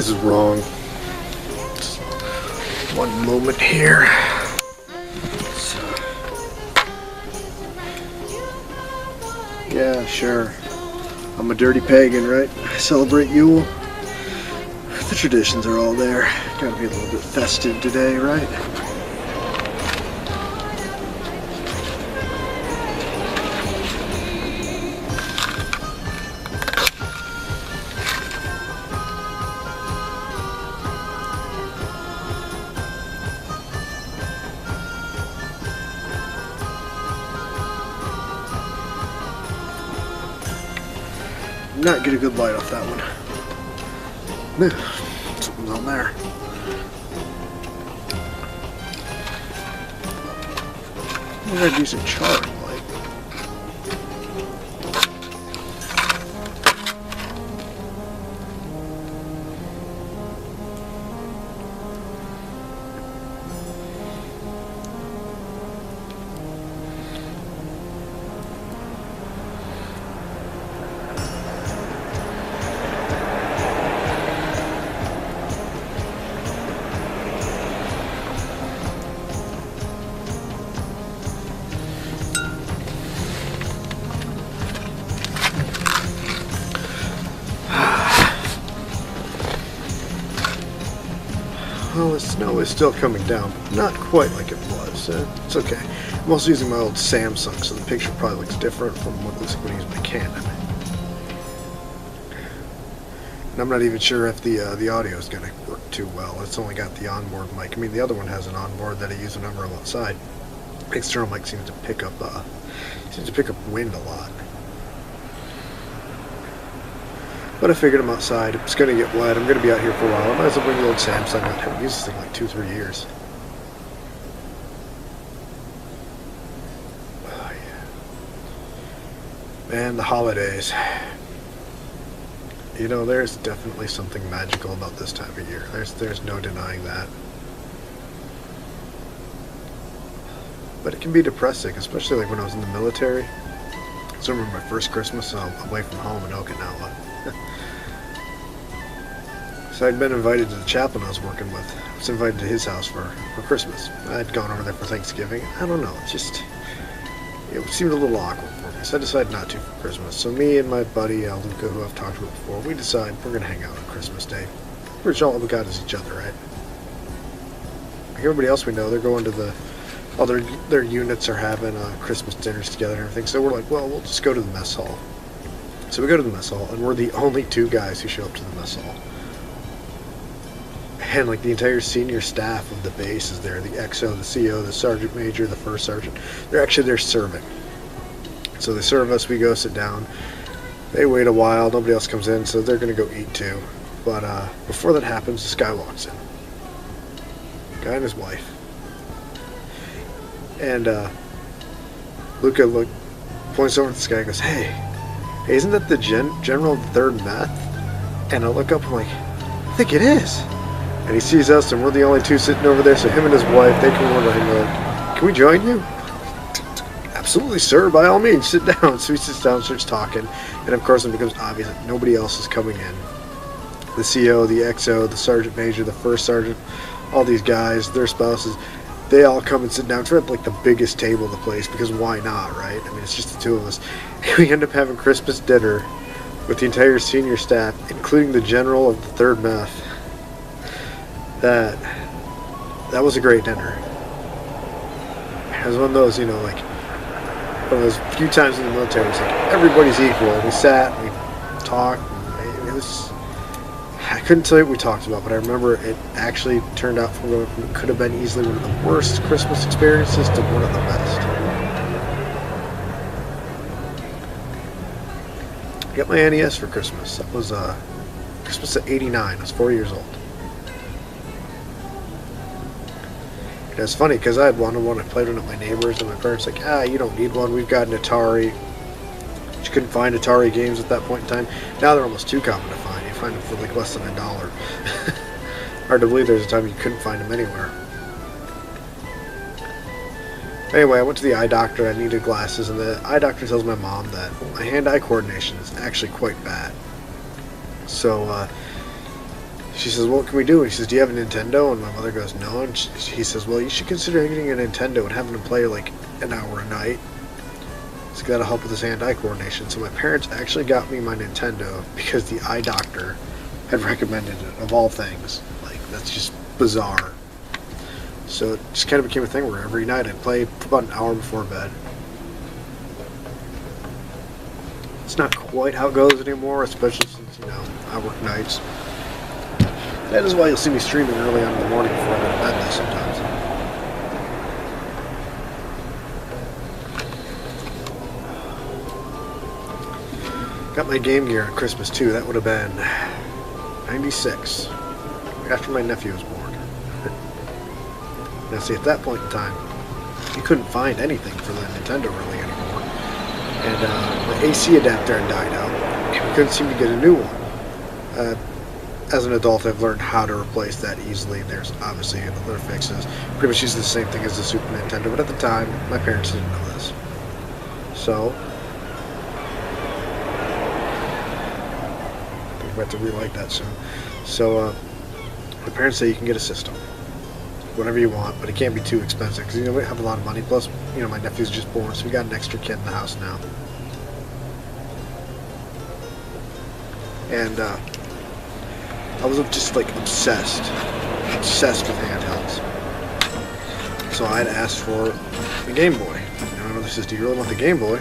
This is wrong. Just one moment here. Yeah, sure. I'm a dirty pagan, right? I celebrate Yule. The traditions are all there. Gotta be a little bit festive today, right? Not get a good light off that one. Something's on there. I got a decent charring light. Well, the snow is still coming down, but not quite like it was. It's okay. I'm also using my old Samsung, so the picture probably looks different from what it looks like when I use my Canon. And I'm not even sure if the audio is going to work too well. It's only got the onboard mic. I mean, the other one has an onboard that I use whenever I'm outside. The external mic seems to pick up wind a lot. But I figured I'm outside. It's going to get wet. I'm going to be out here for a while. I might as well bring the old Samsung out. I haven't used this thing in like 2-3 years. Oh, yeah. Man, the holidays. You know, there's definitely something magical about this time of year. There's no denying that. But it can be depressing, especially like when I was in the military. So I remember my first Christmas away from home in Okinawa. So I'd been invited to the chaplain I was working with. I was invited to his house for Christmas. I'd gone over there for Thanksgiving. I don't know, it seemed a little awkward for me. So I decided not to for Christmas. So me and my buddy Luca, who I've talked about before, we decided we're going to hang out on Christmas Day. Which all we got is each other, right? Like everybody else we know, they're going to all their units are having Christmas dinners together and everything. So we're like, well, we'll just go to the mess hall. So we go to the mess hall, and we're the only two guys who show up to the mess hall. And like the entire senior staff of the base is there. The XO, the CO, the sergeant major, the first sergeant. They're serving. So they serve us, we go sit down. They wait a while, nobody else comes in, so they're going to go eat too. But before that happens, this guy walks in. Guy and his wife. And Luca points over to this guy and goes, hey, isn't that the general of the 3rd Meth? And I look up, I'm like, I think it is. And he sees us, and we're the only two sitting over there, so him and his wife, they come over and they're like, can we join you? Absolutely, sir, by all means, sit down. So he sits down and starts talking, and of course it becomes obvious that nobody else is coming in. The CO, the XO, the sergeant major, the first sergeant, all these guys, their spouses, they all come and sit down. It's at like the biggest table in the place, because why not, right? I mean, it's just the two of us. And we end up having Christmas dinner with the entire senior staff, including the general of the 3rd Meth. That was a great dinner. It was one of those, like, one of those few times in the military, it's like everybody's equal. And we sat, and we talked, and it was, I couldn't tell you what we talked about, but I remember it actually turned out from what could have been easily one of the worst Christmas experiences to one of the best. I got my NES for Christmas. That was Christmas of '89. I was 4 years old. And it's funny because I had wanted one. I played one at my neighbors, and my parents were like, you don't need one. We've got an Atari. You couldn't find Atari games at that point in time. Now they're almost too common to find. You find them for like less than $1. Hard to believe there's a time you couldn't find them anywhere. Anyway, I went to the eye doctor. I needed glasses, and the eye doctor tells my mom that my hand-eye coordination is actually quite bad. So she says, what can we do? And he says, do you have a Nintendo? And my mother goes, no. And he says, well, you should consider getting a Nintendo and having him play like an hour a night. It's got to help with his hand-eye coordination. So my parents actually got me my Nintendo because the eye doctor had recommended it, of all things. Like, that's just bizarre. So it just kind of became a thing where every night I'd play for about an hour before bed. It's not quite how it goes anymore, especially since, you know, I work nights. That is why you'll see me streaming early on in the morning before I go to bed though sometimes. Got my Game Gear on Christmas too. That would have been 96, after my nephew was born. Now see, at that point in time, you couldn't find anything for the Nintendo really anymore. And the AC adapter had died out, and we couldn't seem to get a new one. As an adult, I've learned how to replace that easily. There's obviously other fixes. Pretty much uses the same thing as the Super Nintendo, but at the time, my parents didn't know this. So, I think we're about to relight that soon. So, my parents say you can get a system. Whatever you want, but it can't be too expensive, because, you know, we have a lot of money. Plus, you know, my nephew's just born, so we got an extra kid in the house now. And, I was just like obsessed with handhelds. So I'd asked for the Game Boy. And my mother says, do you really want the Game Boy?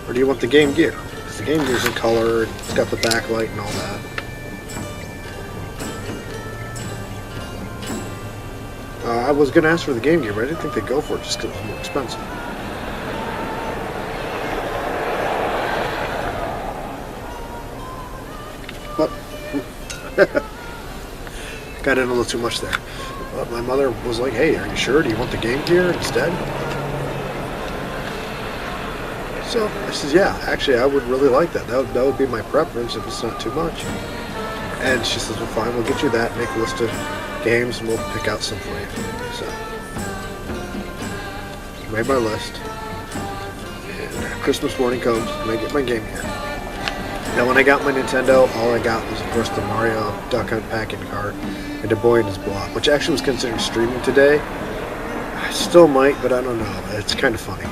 Or do you want the Game Gear? Because the Game Gear's in color, it's got the backlight and all that. I was going to ask for the Game Gear, but I didn't think they'd go for it just because it was more expensive. Got in a little too much there. But my mother was like, hey, are you sure? Do you want the Game Gear instead? So I says, yeah, actually I would really like that. That would be my preference if it's not too much. And she says, well fine, we'll get you that, make a list of games, and we'll pick out some for you. So made my list. And Christmas morning comes, and I get my Game Gear. Now, when I got my Nintendo, all I got was, of course, the Mario Duck Hunt packing card and A Boy and His Blob, which actually was considered streaming today. I still might, but I don't know. It's kind of funny.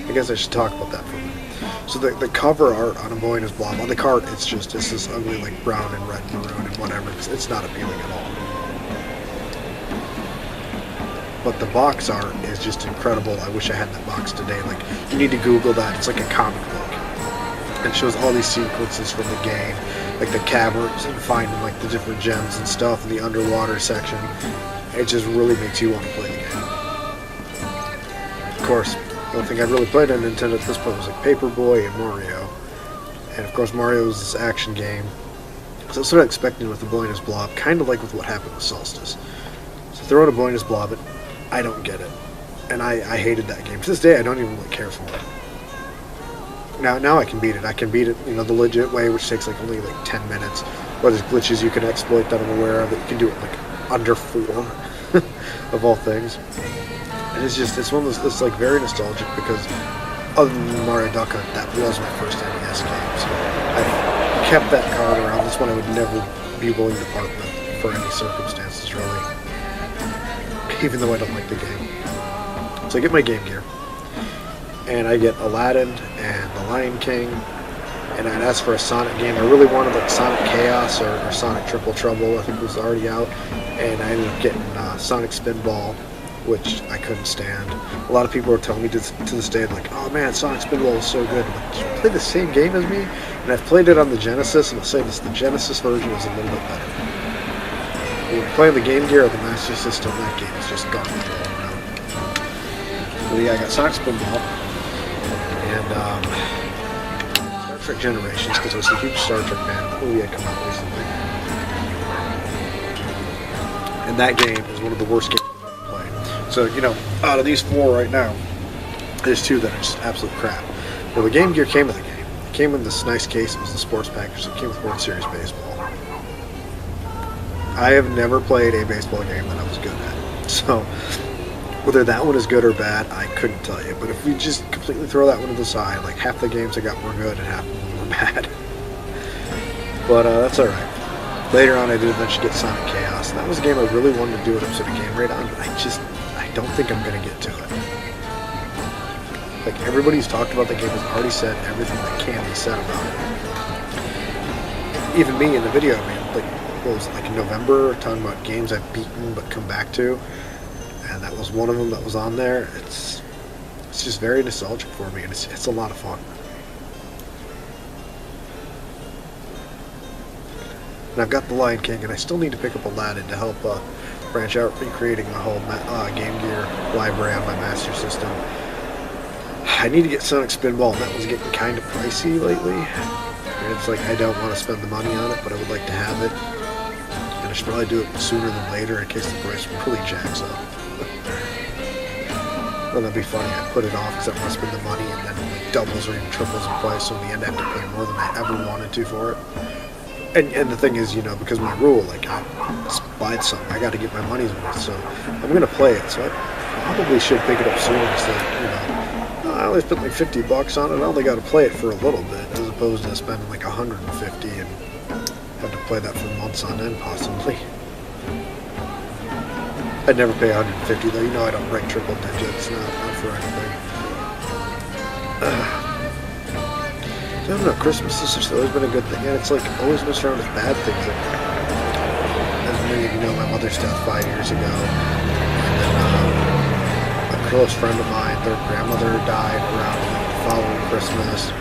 I guess I should talk about that for a minute. So the cover art on A Boy and His Blob, on the card, it's this ugly, like, brown and red and maroon and whatever. It's not appealing at all. But the box art is just incredible. I wish I had that box today. Like, you need to Google that. It's like a comic book. It shows all these sequences from the game, like the caverns and finding like the different gems and stuff in the underwater section. It just really makes you want to play the game. Of course, the only thing I'd really played on Nintendo at this point was like Paperboy and Mario. And of course Mario was this action game. So I was sort of expecting with The Boy and His Blob, kind of like with what happened with Solstice. So throw out A Boy and His Blob, but I don't get it. And I hated that game. To this day I don't even really care for it. Now I can beat it. I can beat it, you know, the legit way, which takes like only like 10 minutes. But there's glitches you can exploit that I'm aware of that you can do it like under 4 of all things. And it's one of those that's like very nostalgic because other than Mario Duck Hunt, that was my first NES game. So I kept that card around. That's one I would never be willing to part with for any circumstances, really. Even though I don't like the game. So I get my Game Gear. And I get Aladdin and The Lion King, and I'd ask for a Sonic game. I really wanted like Sonic Chaos or Sonic Triple Trouble, I think it was already out, and I ended up getting Sonic Spinball, which I couldn't stand. A lot of people were telling me to this day, like, oh man, Sonic Spinball is so good. I'm like, did you play the same game as me? And I've played it on the Genesis, and I'll say this, the Genesis version is a little bit better. When you're playing the Game Gear or the Master System, that game is just garbage all around. But yeah, I got Sonic Spinball. And Star Trek Generations, because I was a huge Star Trek fan. The movie had come out recently. And that game is one of the worst games I've ever played. So, you know, out of these 4 right now, there's 2 that are just absolute crap. Well, the Game Gear came with the game. It came in this nice case. It was the sports package. So it came with World Series Baseball. I have never played a baseball game that I was good at. So whether that one is good or bad, I couldn't tell you. But if we just completely throw that one to the side, like half the games I got were good and half of them bad. But that's alright. Later on, I did eventually get Sonic Chaos, and that was a game I really wanted to do an episode of Game Rate on, but I don't think I'm going to get to it. Like, everybody who's talked about the game has already said everything that can be said about it. Even me in the video, I mean, like, what was it, like in November, talking about games I've beaten but come back to, and that was one of them that was on there. It's just very nostalgic for me, and it's a lot of fun. And I've got the Lion King, and I still need to pick up Aladdin to help branch out recreating my whole Game Gear library on my Master System. I need to get Sonic Spinball, and that one's getting kind of pricey lately. And it's like, I don't want to spend the money on it, but I would like to have it. And I should probably do it sooner than later in case the price really jacks up. Well, that'd be funny. I put it off because I want to spend the money, and then it like doubles or even triples in price, so in the end I have to pay more than I ever wanted to for it. And the thing is, you know, because my rule, like, I buy something, I got to get my money's worth, so I'm going to play it, so I probably should pick it up sooner instead, you know, I only spent like $50 on it, I only got to play it for a little bit, as opposed to spending like $150 and have to play that for months on end, possibly. I'd never pay $150 though, you know I don't break triple digits, not for anything. I don't know, Christmas has just always been a good thing, and it's like always been surrounded with bad things. Like, as many of you know, my mother's death 5 years ago, and then a close friend of mine, their grandmother died around the following Christmas.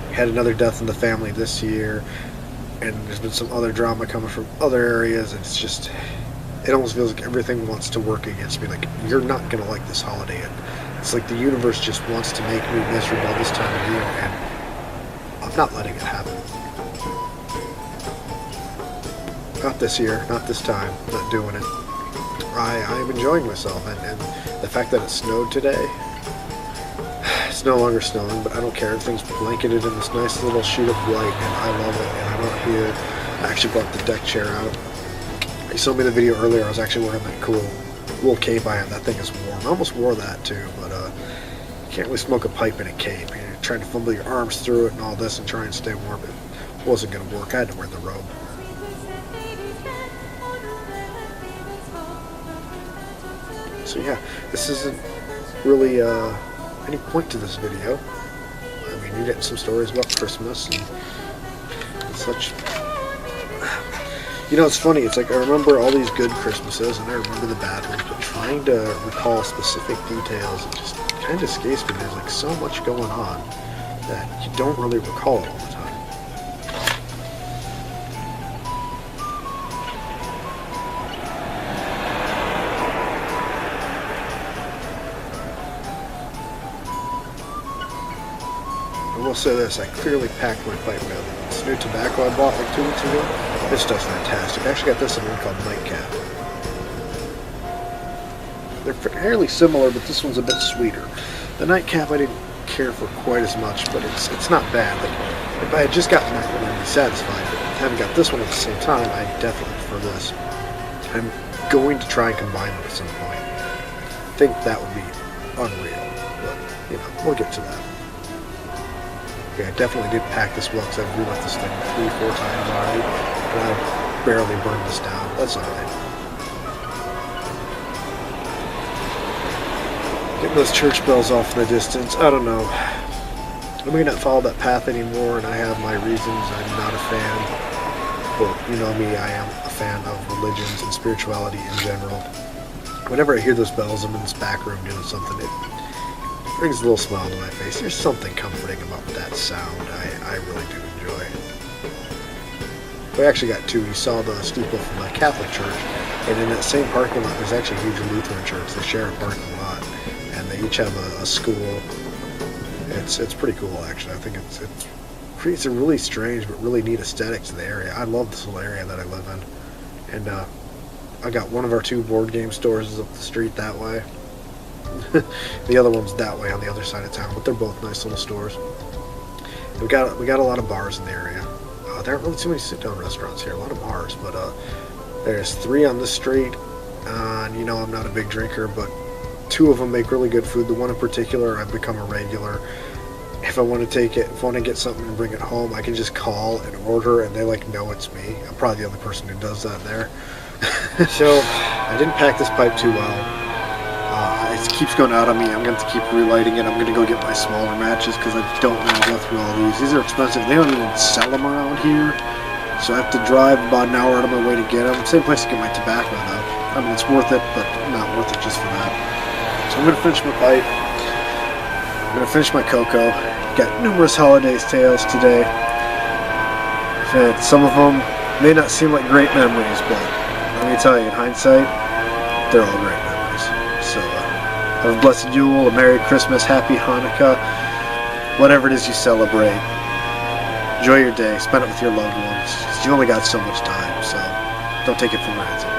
We had another death in the family this year, and there's been some other drama coming from other areas, and it's just, it almost feels like everything wants to work against me. Like, you're not going to like this holiday. And it's like the universe just wants to make me miserable this time of year, and I'm not letting it happen. Not this year, not this time, not doing it. I'm enjoying myself, and the fact that it snowed today, it's no longer snowing, but I don't care. Everything's blanketed in this nice little sheet of white, and I love it, and I'm out here. I actually brought the deck chair out. You saw me the video earlier, I was actually wearing that cool wool cape I have. That thing is warm. I almost wore that too, but you can't really smoke a pipe in a cape. You're trying to fumble your arms through it and all this and try and stay warm. It wasn't going to work. I had to wear the robe. So yeah, this isn't really any point to this video. I mean, you're getting some stories about Christmas and such. You know, it's funny, it's like I remember all these good Christmases and I remember the bad ones, but trying to recall specific details, it just kind of escapes me. There's like so much going on that you don't really recall it all the time. I will say this, I clearly packed my pipe now. This new tobacco I bought like 2 weeks ago, this stuff's fantastic. I actually got this in one called Nightcap. They're fairly similar, but this one's a bit sweeter. The Nightcap I didn't care for quite as much, but it's not bad. Like, if I had just gotten that one, I'd be satisfied. But having got this one at the same time, I definitely prefer this. I'm going to try and combine them at some point. I think that would be unreal, but you know, we'll get to that. Okay, I definitely did pack this well because I've relit this thing 3-4 times already, but I barely burned this down. That's alright. Getting those church bells off in the distance, I don't know. I may not follow that path anymore, and I have my reasons. I'm not a fan. But you know me, I am a fan of religions and spirituality in general. Whenever I hear those bells, I'm in this back room doing something. It brings a little smile to my face. There's something comforting about that sound I really do enjoy. We actually got two. You saw the steeple from the Catholic church, and in that same parking lot, there's actually a huge Lutheran church. They share a parking lot, and they each have a school. It's pretty cool, actually. I think it creates a really strange but really neat aesthetic to the area. I love this little area that I live in, and I got one of our 2 board game stores is up the street that way. The other one's that way on the other side of town, but they're both nice little stores. And we got a lot of bars in the area. There aren't really too many sit-down restaurants here. A lot of bars, but there's 3 on this street. And you know I'm not a big drinker, but 2 of them make really good food. The one in particular, I've become a regular. if I want to take it, if I want to get something and bring it home, I can just call and order, and they like know it's me. I'm probably the only person who does that there. So I didn't pack this pipe too well. It keeps going out on me. I'm going to keep relighting it. I'm going to go get my smaller matches because I don't want to go through all these. These are expensive. They don't even sell them around here, so I have to drive about an hour out of my way to get them. Same place to get my tobacco though. I mean, it's worth it, but not worth it just for that. So I'm going to finish my pipe. I'm going to finish my cocoa. Got numerous holidays tales today. And some of them may not seem like great memories, but let me tell you, in hindsight, they're all great memories. So have a blessed Yule, a Merry Christmas, Happy Hanukkah, whatever it is you celebrate. Enjoy your day. Spend it with your loved ones. You only got so much time, so don't take it for granted.